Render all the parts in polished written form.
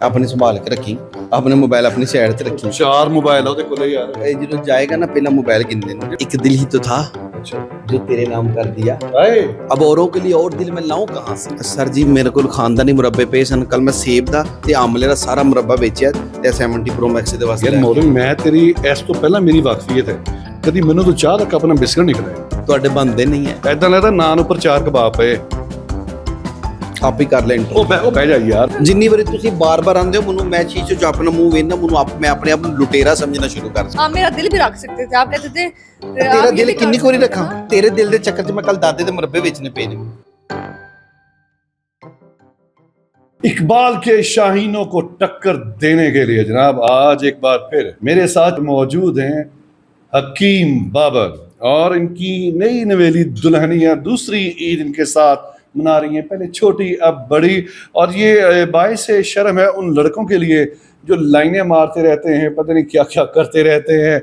अपने संभाल के रखी, अपने मोबाइल अपनी साइड ते रखी। 4 मोबाइल ਉਹਦੇ ਕੋਲੇ ਯਾਰ। जो जाएगा ना पहला मोबाइल गिन देना। एक दिल ही तो था अच्छा जो तेरे नाम कर दिया, हाय अब औरों के लिए और दिल मैं लाऊं कहां से। सर जी मेरे को खानदानी मुरब्बे पे सन, कल मैं सेब दा ते आमले दा सारा मुरब्बा बेचिया ते 70 प्रो मैक्स दे वास्ते। ਯਾਰ ਮੋਰਨ ਮੈਂ ਤੇਰੀ ਇਸ ਤੋਂ ਪਹਿਲਾਂ ਮੇਰੀ ਵਾਕਫੀਅਤ ਹੈ, ਕਦੀ ਮੈਨੂੰ ਤੂੰ ਚਾਹ ਦਾ ਕੱਪ ਨਾ ਬਿਸਕਟ ਨਹੀਂ ਖਿਲਾਇਆ। ਤੁਹਾਡੇ ਬੰਦੇ ਨਹੀਂ ਹੈ, ਐਦਾਂ ਲੱਗਦਾ ਨਾਨ ਉੱਪਰ 4 ਕਬਾਬ ਪਏ। ਆਪ ਹੀ ਕਰ ਲੈ ਇੰਟਰੋ। ਉਹ ਬਹਿ ਜਾ ਯਾਰ। ਜਿੰਨੀ ਵਾਰੀ ਤੁਸੀਂ ਬਾਰ-ਬਾਰ ਆਉਂਦੇ ਹੋ ਮੈਨੂੰ ਮੈਂ ਸ਼ੀਸ਼ੇ 'ਚ ਆਪਣਾ ਮੂੰਹ ਵੇਖਣਾ, ਮੈਨੂੰ ਮੈਂ ਆਪਣੇ ਆਪ ਨੂੰ ਲੁਟੇਰਾ ਸਮਝਣਾ ਸ਼ੁਰੂ ਕਰ ਦਿੱਤਾ। आप मेरा दिल भी रख सकते थे, आप कहते थे ਤੇਰਾ आप ये ਦਿਲ भी ਕਿੰਨੀ कर ਕੋਰੀ सकते ਰੱਖਾਂ? थे ना। ਤੇਰੇ ਦਿਲ ਦੇ ਚੱਕਰ 'ਚ ਮੈਂ ਕੱਲ ਦਾਦੇ ਦੇ ਮੁਰੱਬੇ ਵੇਚਣੇ ਪਏ ਨੇ। इकबाल के शाहीनों को टक्कर देने के लिए जनाब आज एक बार फिर मेरे साथ मौजूद हैं हकीम बाबर, और इनकी नई नवेली दुल्हनियां दूसरी ईद इनके साथ मना रही हैं, पहले छोटी अब बड़ी। और ये बाइस शर्म है उन लड़कों के लिए जो लाइनें मारते रहते हैं, पता नहीं क्या क्या करते रहते हैं।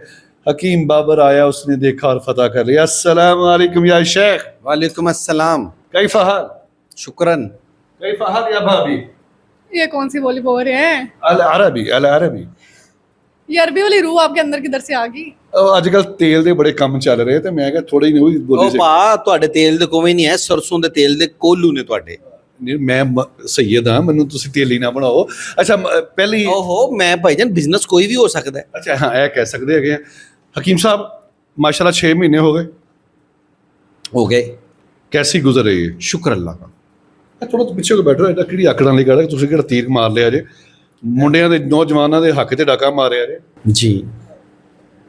हकीम बाबर आया, उसने देखा और फतह कर लिया। अस्सलाम वालेकुम या शेख। वालेकुम अस्सलाम। कैफ हाल? शुक्रन। कैफ हाल या भाभी? ये कौन सी बोली बोल रहे हैं? अल अरबी, अल अरबी। ये अरबी वाली रूह आपके अंदर किधर से आ गई? ਅੱਜ ਕੱਲ ਤੇਲ ਦੇ ਬੜੇ ਕੰਮ ਚੱਲ ਰਹੇ ਤੇ ਮੈਂ ਕਿਹਾ ਥੋੜੀ ਨਹੀਂ ਹੋਈ ਬੋਲੀ ਉਹ ਸੀ। ਭਾ ਤੁਹਾਡੇ ਤੇਲ ਦੇ ਕੋਵੇਂ ਨਹੀਂ ਹੈ, ਸਰਸੋਂ ਦੇ ਤੇਲ ਦੇ ਕੋਲੂ ਨੇ ਤੁਹਾਡੇ। ਨਹੀਂ, ਮੈਂ ਸੈਯਦ ਹਾਂ, ਮੈਨੂੰ ਤੁਸੀਂ ਤੇਲੀ ਨਾ ਬਣਾਓ। ਅੱਛਾ ਪਹਿਲੀ ਓਹੋ ਮੈਂ ਭਾਈਜਾਨ ਬਿਜ਼ਨਸ ਕੋਈ ਵੀ ਹੋ ਸਕਦਾ ਹੈ। ਅੱਛਾ ਹਾਂ ਇਹ ਕਹਿ ਸਕਦੇ ਹੈਗੇ ਆ। ਹकीम साहब माशाल्लाह 6 महीने हो गए, ਹੋ ਗਏ। कैसी गुजर रही है? ਸ਼ੁਕਰ ਅੱਲਾ ਦਾ। ਥੋੜਾ ਪਿੱਛੇ ਕੋ ਬੈਠੋ, ਇਹਦਾ ਕਿਹੜੀ ਆਕੜਾਂ ਲਈ ਗੱਲ ਹੈ? ਤੁਸੀਂ ਕਿਹੜਾ ਤੀਰ ਮਾਰ ਲਿਆ ਜੇ, ਮੁੰਡਿਆਂ ਦੇ ਨੌਜਵਾਨਾਂ ਦੇ ਹੱਕ ਤੇ ਡਾਕਾ ਮਾਰਿਆ ਜੇ। जी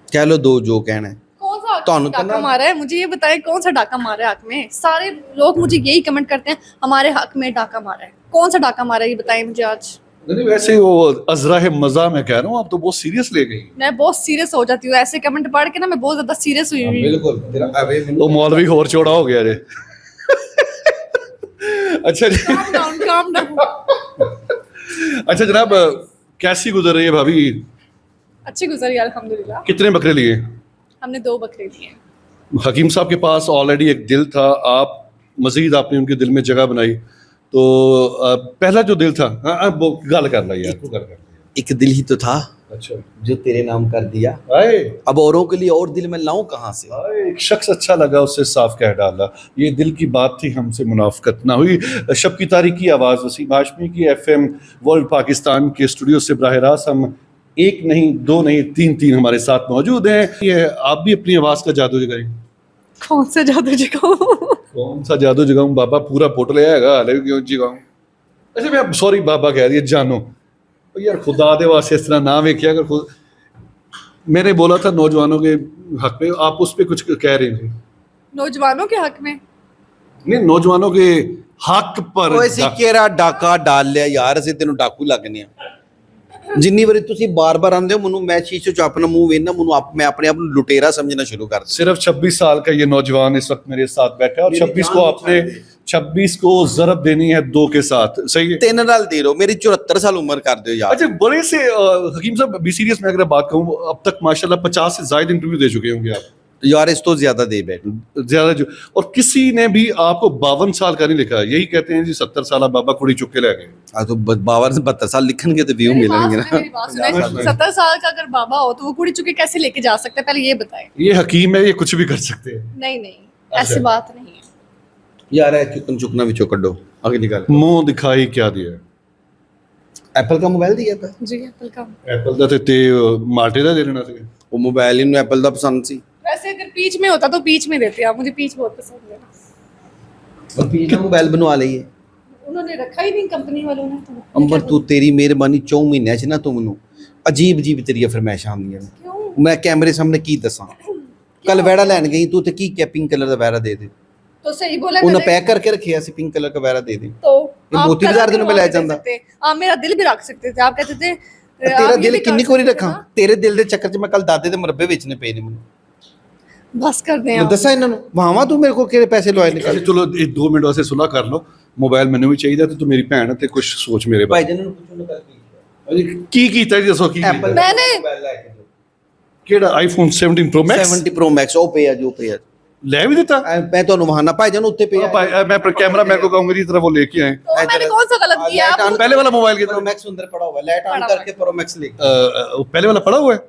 कह लो दो जो कहना है। कौन सा ਤੁਹਾਨੂੰ ਤਾਂ डाका ਨਾ- मारा है? मुझे ये बताएं कौन सा डाका मारा है हक में? सारे लोग मुझे यही कमेंट करते हैं हमारे हक में डाका मारा है। कौन सा डाका मारा है ये बताएं मुझे आज। नहीं वैसे वो अजरा है मजा मैं कह रहा हूँ, आप तो बहुत सीरियस ले गई। मैं बहुत सीरियस हो जाती हूँ ऐसे कमेंट पढ़ के ना, मैं बहुत ज्यादा सीरियस हुई हुई हूँ। बिल्कुल तेरा अवे तो मौलवी होर चौड़ा हो गया जे। अच्छा जी, Calm down। अच्छा जनाब कैसी गुजर रही है भाभी? अच्छी गुजरी अल्हम्दुलिल्लाह। कितने बकरे लिए? हमने 2 बकरे लिए। हकीम साहब के पास ऑलरेडी एक दिल था, आप मजीद आपने उनके दिल में जगह बनाई, तो पहला जो दिल था वो गल कर ला यार, तू गल कर ला। एक दिल ही तो था अच्छा जो तेरे नाम कर दिया, आए अब औरों के लिए और दिल मैं लाऊं कहां से। आए, एक शख्स अच्छा लगा, उससे साफ कह डाला, ये दिल की बात थी, हमसे मुनाफकत ना हुई। शब की तारीख की आवाज़ वसीम हाशमी की FM वर्ल्ड पाकिस्तान के स्टूडियो से बराह रास्त हम एक नहीं दो नहीं तीन हमारे साथ मौजूद हैं। ये आप भी अपनी आवाज़ का जादू जगाएं। कौन सा जादू जगाऊं? कौन सा जादू जगाऊं बाबा, पूरा पोट लिया है हाले क्यों जगाऊं। अच्छा मैं सॉरी बाबा कह रही है, जानो यार खुदा दे वास्ते इस तरह ना वेखिया अगर खुद। मैंने बोला था नौजवानों के हक में, आप उस पर कुछ कह रहे थे। नौजवानों के हक में? नहीं नौजवानों के हक पर ਓਏ ਸੀ ਕਿਹੜਾ ਡਾਕਾ ਡਾਲ ਲਿਆ ਯਾਰ, ਅਸੀਂ ਤੈਨੂੰ ਡਾਕੂ ਲੱਗਨੇ ਆ। ਜਿੰਨੀ ਵਾਰੀ ਤੁਸੀਂ ਬਾਰ-ਬਾਰ ਆਉਂਦੇ ਹੋ ਮੈਨੂੰ ਮੈਂ ਸ਼ੀਸ਼ੇ 'ਚ ਆਪਣਾ ਮੂੰਹ ਵੇਖਣਾ, ਮੈਨੂੰ ਮੈਂ ਆਪਣੇ ਆਪ ਨੂੰ ਲੁਟੇਰਾ ਸਮਝਣਾ ਸ਼ੁਰੂ ਕਰ ਦਿੱਤਾ। सिर्फ 26 साल का ये नौजवान इस वक्त मेरे साथ बैठा है, और 26 को आपने 26 को ज़रब देनी है 2 के साथ, सही है? ਤਿੰਨ ਨਾਲ ਦੇ ਦਿਓ, ਮੇਰੀ 74 ਸਾਲ उम्र कर दो यार। अच्छा बड़े से हकीम साहब बी सीरियस में अगर बात कहूँ, अब तक माशाल्लाह 50 से ज़ायद इंटरव्यू दे चुके होंगे आप, यार इस तो ज्यादा दे बैठ। ज्यादा जो, और किसी ने भी आपको 52 साल का नहीं लिखा। यही कहते हैं जी 70 साल बाबा कुड़ी चुक के ले गए। हाँ तो 72 साल लिखणगे तो व्यू मिलेंगे ना। 70 साल का अगर बाबा हो तो वो कुड़ी चुके कैसे लेके जा सकते हैं, पहले ये बताएं। ये हकीम है, ये कुछ भी कर सकते हैं। नहीं नहीं अच्छा। ऐसी बात नहीं है। यार है चुकन चुकना विचो कड्डो, अगली गल। मुंह दिखाई क्या दिया? एप्पल का मोबाइल दिया था, जी एप्पल का। एप्पल ਦਾ ਤੇ ਮਾਟੇ ਦਾ ਦੇ ਲੈਣਾ ਸੀ। वो मोबाइल इन्होंने एप्पल का पसंद सी। वैसे अगर पीच में होता तो पीच में देते आप, मुझे पीच बहुत पसंद है ना। और पीछे मोबाइल बनवा लईए। उन्होंने रखा ही नहीं कंपनी वालों ने तो। अंबर तू तेरी मेहरबानी 4 महीने च ना तू मैनू अजीब अजीब तेरी फरमाइशां आंदियां ने। क्यों? मैं कैमरे सामने की दसां, कल वैड़ा लैन गई तू ते की क्या पिंक कलर का वैड़ा दे दे, तो सही बोला उन्हें मैंने। पैक करके रखिया सी पिंक कलर का वैड़ा दे दे। तो ये आप मोती कलर बाजार दिन में बनवा ले के दे जांदा। सकते। आप मेरा दिल भी रख सकते थे, आप कहते थे तेरा आप ये दिल भी किन्नी कर कोरी सकते रखा? थे ना। तेरे दिल दे चक्कर च मैं कल दादे दे मुरब्बे बेचने पे ने मैनू। बस कर दें मैं आप। दसा इन्हां नू भावा तू मेरे को किहड़े पैसे लवाए अच्छा निकल। चलो 2 मिनट वास्ते सुलह कर लो, मोबाइल मैंने भी चाहिए तो मेरी भैन ते कुछ सोच मेरे भाई बारे। जन पूछो ना कल की कीता जी दसो की एप्पल मैंने ਕਿਹੜਾ iPhone 17 Pro Max 70 Pro Max ਉਹ ਪਿਆ ਜੋ ਪਿਆ ਲੈ ਵੀ ਦਿੱਤਾ। ਮੈਂ ਤੁਹਾਨੂੰ ਵਹਾਨਾ ਭਾਈ ਜਾਨ ਉੱਤੇ ਪਿਆ। मैं कैमरा मेरे को कहूंगा जी तरह वो लेके आए। तो मैंने कौन सा गलत कि आप खुद- पहले वाला मोबाइल प्रो मैक्स अंदर पड़ा हुआ है, लाइट ऑन पड़ा हुआ करके प्रो मैक्स ले पहले वाला पड़ा हुआ है।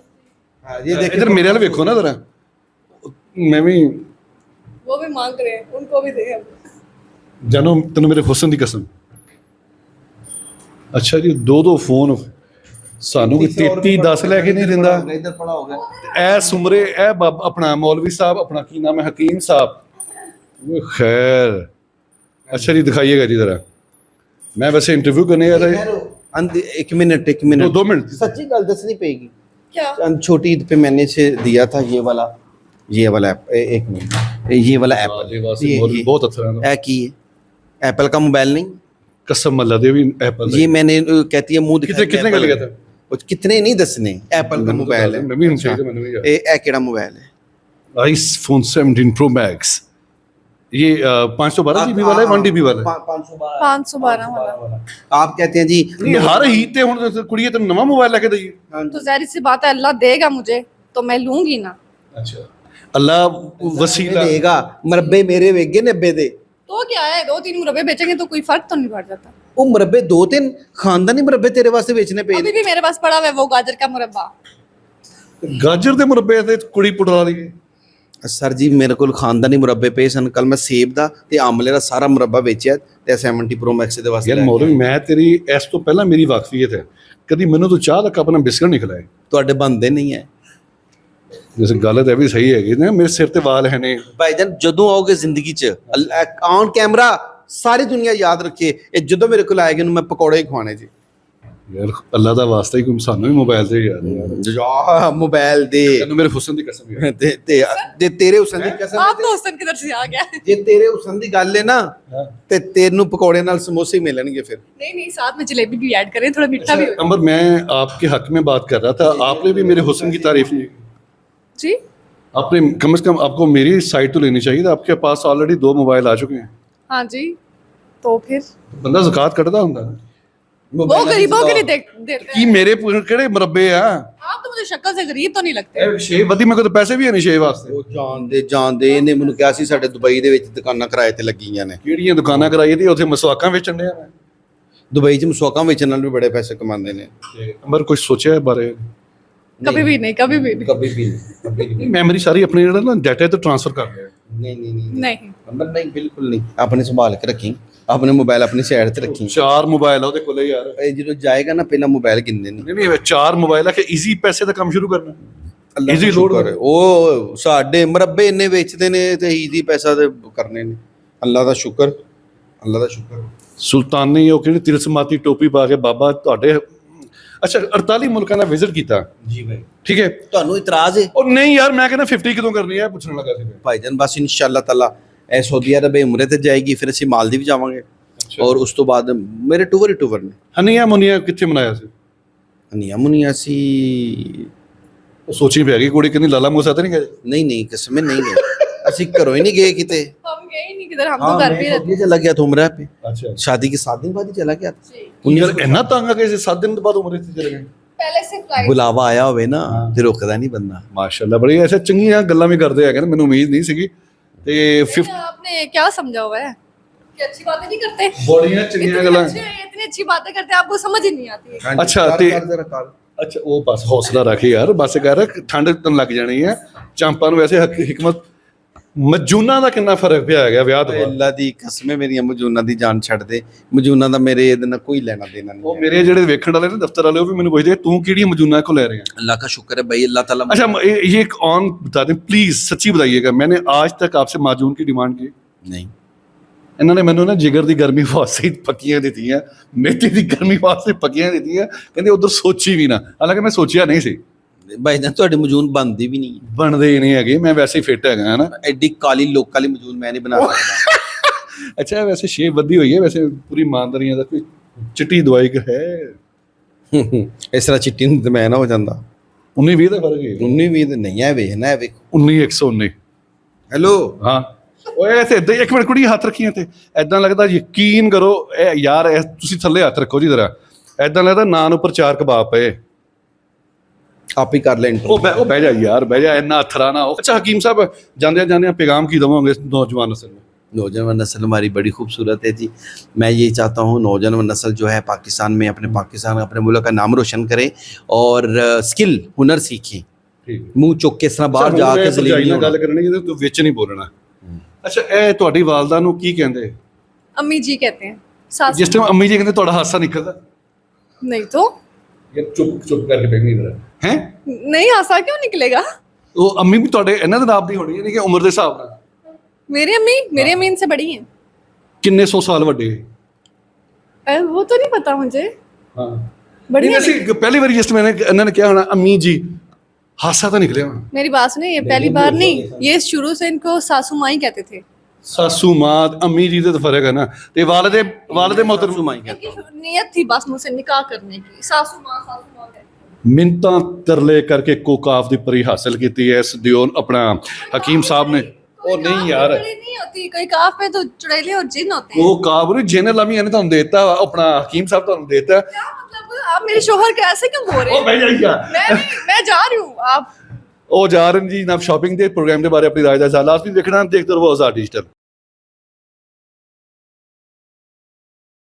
हाँ ये देखिए इधर मेरे वाला देखो ना जरा, मैं भी वो भी मांग रहे हैं, उनको भी दे हम। जानो तेन मेरे हुसन की कसम। अच्छा जी, दो फोन सानू कोई 33-10 लैके नहीं दिंदा। इधर पड़ा होगा ए सुमरे ए अपना मौलवी साहब, अपना की नाम है, हकीम साहब, वो खैर। अच्छा जी दिखाइएगा जी जरा, मैं वैसे इंटरव्यू करने आया था। एक मिनट दो मिनट सच्ची गल दसनी पेगी। क्या छोटी ईद पे मैंने से दिया था ये वाला ऐप, एक मिनट, ये वाला एप्पल बहुत अच्छा है। की है एप्पल का मोबाइल नहीं, कसम अल्लाह दे भी एप्पल ये मैंने कहती है मुंह दिखा कितने का लिया था? कितने नहीं दसने, एप्पल का मोबाइल है। मैं भी नहीं चाहिए, मैंने भी यार ए केड़ा मोबाइल है? IPhone 17 pro max. ये 512 जीबी वाला है, 1 TB वाला है? 512 वाला। आप कहते हैं जी नहीं हर हीते हुन कुड़िए तेन नवा मोबाइल लेके दई। तो जाहिर सी बात है अल्लाह देगा मुझे तो मैं लूंगी ना। अच्छा अल्लाह वसीला देगा। मुरब्बे मेरे वेगे 90 दे, तो क्या है, 2-3 मुरब्बे बेचेंगे तो कोई फर्क तो नहीं पड़ जाता। वो मुरब्बे 2-3 खानदानी मुरब्बे तेरे वास्ते बेचने पे अभी भी मेरे पास पड़ा हुआ है वो गाजर का मुरब्बा। गाजर दे मुरब्बे ते कुड़ी पुटरा दी। सर जी मेरे को खानदानी मुरब्बे पे सन, कल मैं सेब दा ते आमले दा सारा मुरब्बा बेचिਆ ਤੇ 70 प्रो मैक्स ਦੇ ਵਾਸਤੇ यार मौलवी मैं तेरी इस तो पहला मेरी वाकफियत है, कभी मैंने तो चाह तक अपना बिस्किट नहीं खिलाए। ਤੁਹਾਡੇ ਬੰਦੇ ਨਹੀਂ ਹੈ जैसे गलत है भी सही है ना, मेरे सिर ते वाल है नहीं। ਭਾਈਜਾਨ ਜਦੋਂ ਆਓਗੇ ਜ਼ਿੰਦਗੀ 'ਚ ਔਨ ਕੈਮਰਾ ਸਾਰੀ ਦੁਨੀਆ ਯਾਦ ਰੱਖੇ ਇਹ ਜਦੋਂ ਮੇਰੇ ਕੋਲ ਆਏਗਾ ਨੂੰ ਮੈਂ ਪਕੌੜੇ ਹੀ ਖਵਾਣੇ ਜੀ। यार अल्लाह दा वास्ता ही कोई सानू भी मोबाइल दे यार। ਯਾ ਮੋਬਾਈਲ ਦੇ तेनू मेरे हुसन दी कसम यार। ਤੇ ਤੇਰੇ ਹੁਸਨ ਦੀ ਕਸਮ आप तो हुसन किधर से आ गया। ਜੇ ਤੇਰੇ ਹੁਸਨ ਦੀ ਗੱਲ ਹੈ ਨਾ ਤੇ ਤੈਨੂੰ ਪਕੌੜੇ ਨਾਲ ਸਮੋਸੇ ਮਿਲਣਗੇ ਫਿਰ। नहीं नहीं साथ में जलेबी भी ऐड करें, थोड़ा मीठा भी हो। अमर मैं आपके हक में बात कर रहा था, आपने भी मेरे हुसन की तारीफ नहीं की। जी आपने कम से कम आपको मेरी साइड तो लेनी चाहिए था। आपके पास ऑलरेडी 2 मोबाइल आ चुके हैं। हाँ जी, तो फिर बंदा ज़कात कटदा हुंदा ना। वो गरीबों के लिए देते हैं। की मेरे किहड़े मुरब्बे आ? आप तो मुझे शक्ल से गरीब तो नहीं लगते। ਇਹ ਛੇ ਵਧੀ ਮੇਰੇ ਕੋਲ ਤਾਂ ਪੈਸੇ ਵੀ ਹੈ ਨਹੀਂ ਛੇ ਵਾਸਤੇ। ਉਹ ਜਾਣਦੇ ਇਹਨੇ ਮੈਨੂੰ ਕਿਹਾ ਸੀ ਸਾਡੇ ਦੁਬਈ ਦੇ ਵਿੱਚ ਦੁਕਾਨਾਂ ਕਿਰਾਏ ਤੇ ਲੱਗੀਆਂ ਨੇ। ਕਿਹੜੀਆਂ ਦੁਕਾਨਾਂ ਕਰਾਈ ਤੇ ਉੱਥੇ ਮਸਵਾਕਾਂ ਵੇਚਣ ਡਿਆ ਮੈਂ। ਦੁਬਈ 'ਚ ਮਸਵਾਕਾਂ ਵੇਚਣ ਨਾਲ ਵੀ ਬੜੇ ਪੈਸੇ ਕਮਾਉਂਦੇ ਨੇ। ਤੇ ਅਮਰ ਕੁਝ ਸੋਚਿਆ ਹੈ ਬਾਰੇ? कभी भी नहीं, कभी भी नहीं। ਕभी ਵੀ ਨਹੀਂ ਮੈਂ ਮੇਰੀ ਸਾਰੀ ਆਪਣੀ ਜਿਹੜਾ ਨਾ ਡਾਟਾ ਤੇ ਟ੍ਰਾਂਸਫਰ ਕਰ ਰਿਹਾ। ਨਹੀਂ नहीं ਅੰਦਰ ਨਹੀਂ ਬਿਲਕੁਲ ਨਹੀਂ, ਆਪਣੇ ਸੰਭਾਲ ਕੇ ਰੱਖੀ, ਆਪਣੇ ਮੋਬਾਈਲ ਆਪਣੀ ਸਾਈਡ ਤੇ ਰੱਖੀ। 4 ਮੋਬਾਈਲ ਆ ਉਹਦੇ ਕੋਲੇ ਯਾਰ। ਇਹ ਜਦੋਂ ਜਾਏਗਾ ਨਾ ਪਹਿਲਾਂ ਮੋਬਾਈਲ ਗਿਣਦੇ ਨੇ। ਨਹੀਂ ਨਹੀਂ 4 ਮੋਬਾਈਲ ਆ ਕਿ ਈਜ਼ੀ ਪੈਸੇ ਦਾ ਕੰਮ ਸ਼ੁਰੂ ਕਰਨਾ। ਅੱਲਾਹ Easy ਦਾ load ਸ਼ੁਕਰ ਹੈ। ਉਹ ਸਾਡੇ ਮੁਰੱਬੇ ਇੰਨੇ ਵੇਚਦੇ ਨੇ ਤੇ ਈਜ਼ੀ ਪੈਸਾ ਤੇ ਕਰਨੇ ਨੇ। ਅੱਲਾਹ ਦਾ ਸ਼ੁਕਰ, ਅੱਲਾਹ ਦਾ ਸ਼ੁਕਰ। ਸੁਲਤਾਨੀ ਉਹ ਕਿਹੜੀ ਤਿਲਸਮਾਤੀ ਟੋਪੀ ਪਾ ਕੇ ਬਾਬਾ ਤੁਹਾਡੇ। ਅੱਛਾ 48 ਮੁਲਕਾਂ ਦਾ ਵਿਜ਼ਿਟ ਕੀਤਾ। ਜੀ ਭਾਈ ਠੀਕ ਹੈ। ਤੁਹਾਨੂੰ ਇਤਰਾਜ਼ ਹੈ? ਉਹ ਨਹੀਂ ਯਾਰ ਮੈਂ ਕਹਿੰਦਾ 50 ਕਿਦੋਂ ਕਰਨੀ ਹੈ ਪੁੱਛਣ ਲੱਗਾ ਸੀ ਮੈਂ। ਭਾਈਜਾਨ ਬਸ ਇਨਸ਼ਾਅੱਲਾ ਤਾਲਾ ਇਹ ਸਊਦੀ ਅਰਬ ਉਮਰੇ ਤੇ ਜਾਏਗੀ, ਫਿਰ ਅਸੀਂ ਮਾਲਦੀਵ ਜਾਵਾਂਗੇ ਔਰ ਉਸ ਤੋਂ ਬਾਅਦ ਮੇਰੇ ਟੂਰ ਨੇ। ਹਨੀਆ ਮੁਨੀਆ ਕਿੱਥੇ ਮਨਾਇਆ ਸੀ? ਹਨੀਆ ਮੁਨੀਆ ਸੀ ਉਹ ਸੋਚੀ ਪੈ ਗਈ ਕੁੜੀ ਕਹਿੰਦੀ ਲਾਲਾ ਮੂਸਾ ਤਾਂ ਨਹੀਂ ਗਏ? ਨਹੀਂ ਕਸਮ ਨਹੀਂ ਗਏ, ਅਸੀਂ ਘਰੋਂ ਹੀ ਨਹੀਂ ਗਏ ਕਿਤੇ। हम गए ही नहीं किधर, हम तो घर पे ही रहते। ये चला गया था उम्र पे, ਅੱਛਾ शादी के 7 दिन बाद ही चला गया था। ਹੁਣ ਯਾਰ ਇੰਨਾ ਤੰਗ ਆ ਗਏ ਸੀ 7 ਦਿਨ ਤੋਂ ਬਾਅਦ ਉਮਰੇ ਤੇ ਚਲੇ ਗਏ। पहले से फ्लाइट बुलावा आया होवे ना ਤੇ ਰੁਕਦਾ ਨਹੀਂ ਬੰਦਾ। ਮਾਸ਼ਾਅੱਲਾ ਬੜੀ ਐਸੇ ਚੰਗੀਆਂ ਗੱਲਾਂ ਵੀ ਕਰਦੇ ਹੈਗੇ ਨੇ, ਮੈਨੂੰ ਉਮੀਦ ਨਹੀਂ ਸੀਗੀ। ਤੇ 50 आपने क्या समझा हुआ है कि अच्छी बातें नहीं करते। ਬੜੀਆਂ ਚੰਗੀਆਂ ਗੱਲਾਂ। इतनी अच्छी बातें करते हैं, आपको समझ ही नहीं आती है। ਅੱਛਾ ਤੇ ਅੱਛਾ ਉਹ ਬਸ ਹੌਸਲਾ ਰੱਖ ਯਾਰ, ਬਸ ਕਰ, ਠੰਡ ਤੈਨੂੰ ਲੱਗ ਜਾਣੀ ਹੈ। ਚਾਂਪਾਂ ਨੂੰ ਵੈਸੇ ਹਕਮਤ ਮਜੂਨਾ ਦਾ ਕਿੰਨਾ ਫਰਕ ਪਿਆ ਹੈਗਾ ਵਿਆਹ ਤੋਂ ਬਾਅਦ। ਅੱਲਾ ਦੀ ਕਸਮ ਹੈ, ਮੇਰੀਆਂ ਮਜੂਨਾ ਦੀ ਜਾਨ ਛੱਡ ਦੇ। ਮਜੂਨਾ ਦਾ ਮੇਰੇ ਇਹਦੇ ਨਾਲ ਕੋਈ ਲੈਣਾ ਦੇਣਾ ਨਹੀਂ। ਉਹ ਮੇਰੇ ਜਿਹੜੇ ਵੇਖਣ ਵਾਲੇ ਨੇ ਦਫ਼ਤਰ वाले वो भी मैंने पूछते तू किहड़ी मजूना को ले रहे हैं। अल्लाह का शुक्र है भाई, अल्लाह ताला। अच्छा ये एक ऑन बता दें प्लीज, सच्ची बताइएगा, मैंने आज तक आपसे माजून की डिमांड की नहीं। ਇਹਨਾਂ ਨੇ ਮੈਨੂੰ ਨਾ ਜਿਗਰ ਦੀ ਗਰਮੀ ਵਾਸਤੇ ਪੱਕੀਆਂ ਦਿੱਤੀਆਂ, ਮੇਥੀ ਦੀ ਗਰਮੀ ਵਾਸਤੇ ਪੱਕੀਆਂ ਦਿੱਤੀਆਂ, ਕਹਿੰਦੇ ਉਧਰ ਸੋਚੀ ਵੀ ਨਾ। ਹਾਲਾਂਕਿ ਮੈਂ ਸੋਚਿਆ ਨਹੀਂ ਸੀ। ਭਾਈ ਜਾਨ ਤੁਹਾਡੀ ਮਜੂਨ ਬਣਦੀ ਵੀ ਨਹੀਂ ਬਣਦੇ ਹੀ ਨਹੀਂ ਹੈਗੇ, ਮੈਂ ਵੈਸੇ ਹੀ ਫਿੱਟ ਹੈਗਾ ਹੈ ਨਾ। ਐਡੀ ਕਾਲੀ ਲੋਕਾਂ ਵਾਲੀ ਮਜੂਨ ਮੈਂ ਨਹੀਂ ਬਣਾ ਸਕਦਾ। ਅੱਛਾ ਵੈਸੇ ਸ਼ੇਪ ਵੱਧੀ ਹੋਈ ਹੈ, ਵੈਸੇ ਪੂਰੀ ਇਮਾਨਦਾਰੀਆਂ ਦਾ ਕੋਈ ਚਿੱਟੀ ਦਵਾਈ ਹੈ? ਇਸ ਤਰ੍ਹਾਂ ਚਿੱਟੀ ਨੂੰ ਤੇ ਮੈਂ ਨਾ ਹੋ ਜਾਂਦਾ। 19-20 ਦਾ ਫਰਕ ਹੈ। 19-20 ਨਹੀਂ ਹੈ, ਵੇਖਣਾ ਹੈ, ਵੇਖ 19-119। ਹੈਲੋ ਹਾਂ ਓਏ ਐਸੇ ਇਦਾਂ ਇੱਕ ਮਿੰਟ ਕੁੜੀ ਹੱਥ ਰੱਖੀਆਂ ਤੇ ਐਦਾਂ ਲੱਗਦਾ ਯਕੀਨ ਕਰੋ ਇਹ ਯਾਰ ਤੁਸੀਂ ਥੱਲੇ ਹੱਥ ਰੱਖੋ ਜੀ ਜ਼ਰਾ, ਐਦਾਂ ਲੱਗਦਾ ਨਾਨ ਉੱਪਰ 4 ਕਬਾਬ ਪਏ। ਆਪ ਹੀ ਕਰ ਲੈ ਇੰਟਰੋ। ਉਹ ਬਹਿ ਜਾ ਯਾਰ, ਬਹਿ ਜਾ, ਇੰਨਾ ਅਥਰਾ ਨਾ ਹੋ। ਅੱਛਾ ਹਕੀਮ ਸਾਹਿਬ ਜਾਂਦੇ ਜਾਂਦੇ ਪੈਗਾਮ ਕੀ ਦਵਾਂਗੇ ਨੌਜਵਾਨ ਨਸਲ ਨੂੰ? नौजवान नस्ल हमारी बड़ी खूबसूरत है जी। मैं यही चाहता हूँ नौजवान नस्ल जो है पाकिस्तान में अपने मुल्क का नाम रोशन करे और स्किल हुनर सीखें। ठीक है। ਮੂੰਹ ਚੁੱਕ ਕੇ ਇਸ ਤਰ੍ਹਾਂ ਬਾਹਰ ਜਾ ਕੇ ਜ਼ਲੀਲ ਨਹੀਂ ਨਾਲ ਹੋਣਾ। ਗੱਲ ਕਰਨੀ ਹੈ ਤੂੰ ਵਿੱਚ ਨਹੀਂ ਬੋਲਣਾ। ਅੱਛਾ ਇਹ ਤੁਹਾਡੀ ਵਾਲਦਾ ਨੂੰ ਕੀ ਕਹਿੰਦੇ अम्मी जी कहते हैं सासू ਜਿਸ ਟਾਈਮ ਅੰਮੀ ਜੀ ਕਹਿੰਦੇ ਤੁਹਾਡਾ ਹਾਸਾ ਨਿਕਲਦਾ नहीं तो ਇਹ ਚੁੱਪ ਕਰਕੇ ਬੈਠ ਨਹੀਂ ਹੈ नहीं हंसा क्यों निकलेगा। ਉਹ ਅੰਮੀ ਵੀ ਤੁਹਾਡੇ ਇਹਨਾਂ ਦੇ ਨਾਮ ਦੀ ਹੋਣੀ ਹੈ ਨਹੀਂ ਕਿ ਉਮਰ ਦੇ ਹਿਸਾਬ ਨਾਲ मेरी अम्मी इनसे बड़ी हैं। ਕਿੰਨੇ 100 ਸਾਲ ਵੱਡੇ वो तो नहीं पता मुझे। ਹਾਂ बड़ी नहीं हैं वैसे पहली बार जिस मैंने इन्होंने क्या होना अम्मी जी हासा तो निकले होना मेरी बात सुनिए, ये पहली बार नहीं, ये शुरू से इनको सासू माँ ही कहते थे। सासू माँ अम्मी जी तो फर्क है ना ते वालदे मोहतरम माई कहते इनकी नियत थी बस मुझसे निकाह करने की, सासू माँ कहते। मिन्नतां तरले करके कोकाफ दी परी हासिल की है इस दियोन अपना हकीम साहब ने ओ नहीं यार नहीं होती कोई काफ पे तो चुड़ैले और जिन होते हैं। वो काफ ने जिन लामी ने तुहानू देता अपना हकीम साहब तुहानू देता क्या मतलब आप मेरे शोहर के ऐसे क्यों बोल रहे ओ हैं? भाई यार मैं जा रही हूँ आप ओ जा रहे जी ना शॉपिंग दे प्रोग्राम के बारे अपनी राय दा लास्ट भी देखना देखते रहो आजाद डिजिटल।